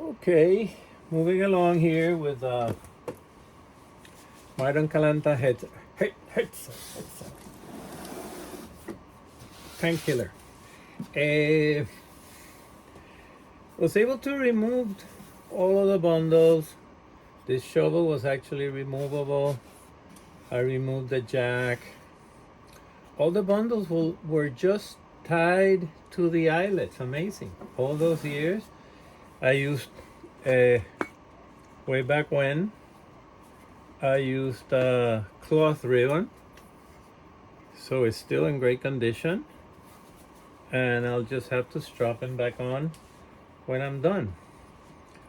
Okay, moving along here with Mardon Callanta Hetzer, painkiller. Uh, was able to remove all of the bundles. This shovel was actually removable. I removed the jack. All the bundles were just tied to the eyelets. Amazing. All those years I used, way back when, I used cloth ribbon, so it's still in great condition, and I'll just have to strap them back on when I'm done.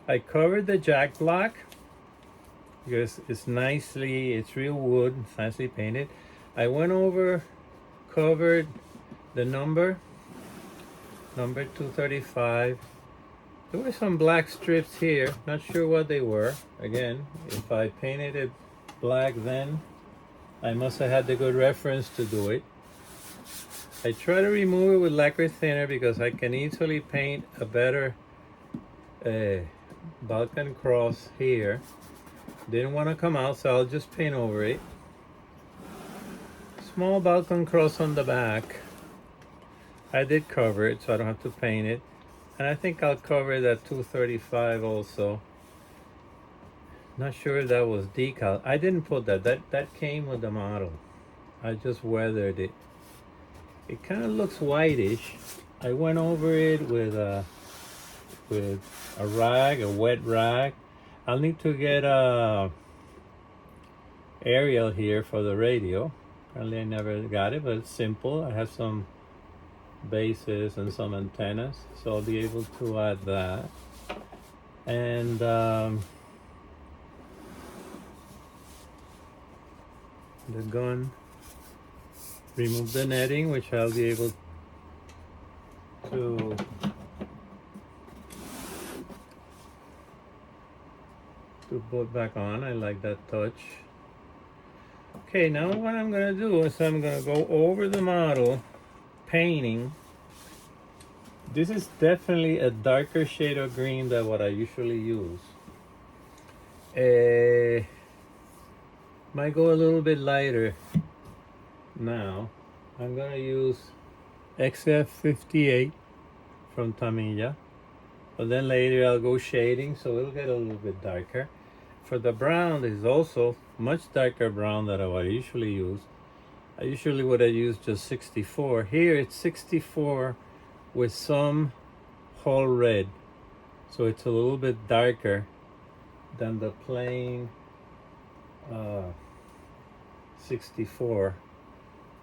I covered the jack block because it's real wood, it's nicely painted. I went over, covered the number 235. There were some black strips here, not sure what they were. Again, if I painted it black then, I must have had the good reference to do it. I try to remove it with lacquer thinner because I can easily paint a better Balkan cross here. Didn't want to come out, so I'll just paint over it. Small Balkan cross on the back. I did cover it, so I don't have to paint it. And I think I'll cover it at 235 also. Not sure if that was decal. I didn't put that. That came with the model. I just weathered it. It kind of looks whitish. I went over it with a rag, a wet rag. I'll need to get a aerial here for the radio. Apparently I never got it, but it's simple. I have some bases and some antennas, so I'll be able to add that. And the gun, remove the netting, which I'll be able to put back on. I like that touch. Okay, now what I'm gonna do is I'm gonna go over the model painting. This is definitely a darker shade of green than what I usually use. Might go a little bit lighter now. I'm gonna use XF58 from Tamiya, but then later I'll go shading, so it'll get a little bit darker. For the brown, is also much darker brown than what I usually use. I usually would have used just 64. Here it's 64 with some whole red, so it's a little bit darker than the plain 64,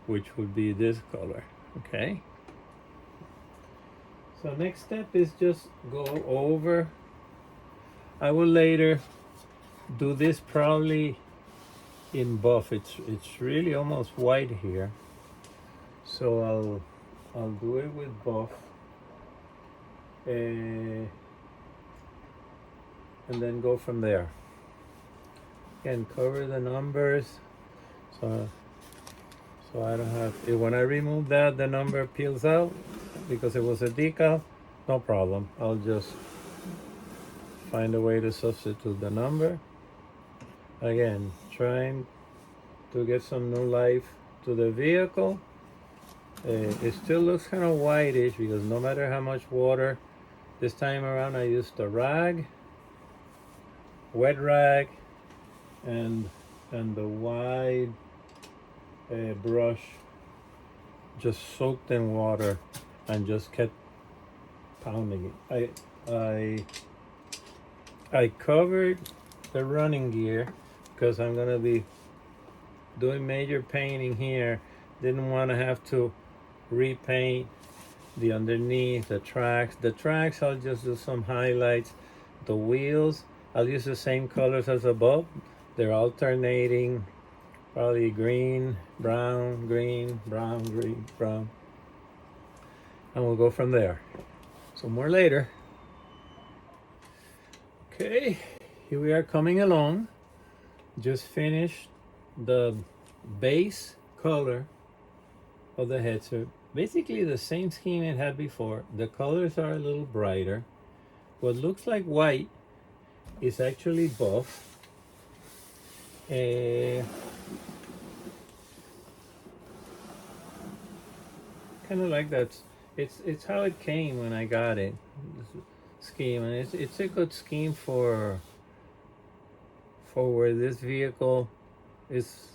which would be this color. Okay, so next step is just go over. I will later do this probably in buff. It's really almost white here, so I'll do it with buff, and then go from there. Again, cover the numbers, so I don't have it. When I remove that, the number peels out because it was a decal. No problem, I'll just find a way to substitute the number. Again, trying to get some new life to the vehicle. It still looks kind of whitish because no matter how much water, this time around I used a rag, wet rag, and the wide brush just soaked in water and just kept pounding it. I covered the running gear because I'm gonna be doing major painting here. Didn't want to have to repaint the underneath, the tracks. The tracks, I'll just do some highlights. The wheels, I'll use the same colors as above. They're alternating, probably green, brown, green, brown, green, brown. And we'll go from there. So more later. Okay, here we are coming along. Just finished the base color of the Hetzer. Basically the same scheme it had before. The colors are a little brighter. what looks like white is actually buff. Kind of like that. It's how it came when I got it. Scheme, and it's a good scheme for where this vehicle is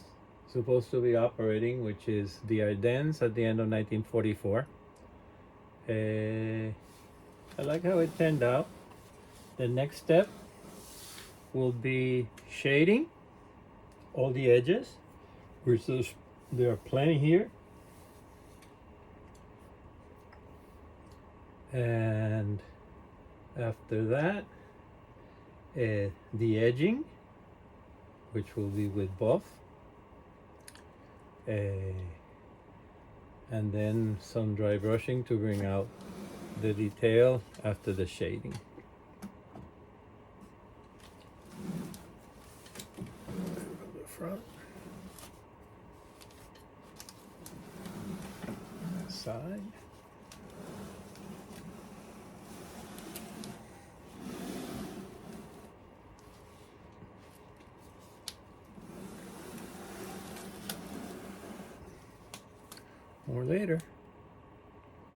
supposed to be operating, which is the Ardennes at the end of 1944. I like how it turned out. The next step will be shading all the edges, which there are plenty here. And after that, the edging, which will be with buff. And then some dry brushing to bring out the detail after the shading. The front, side. More later.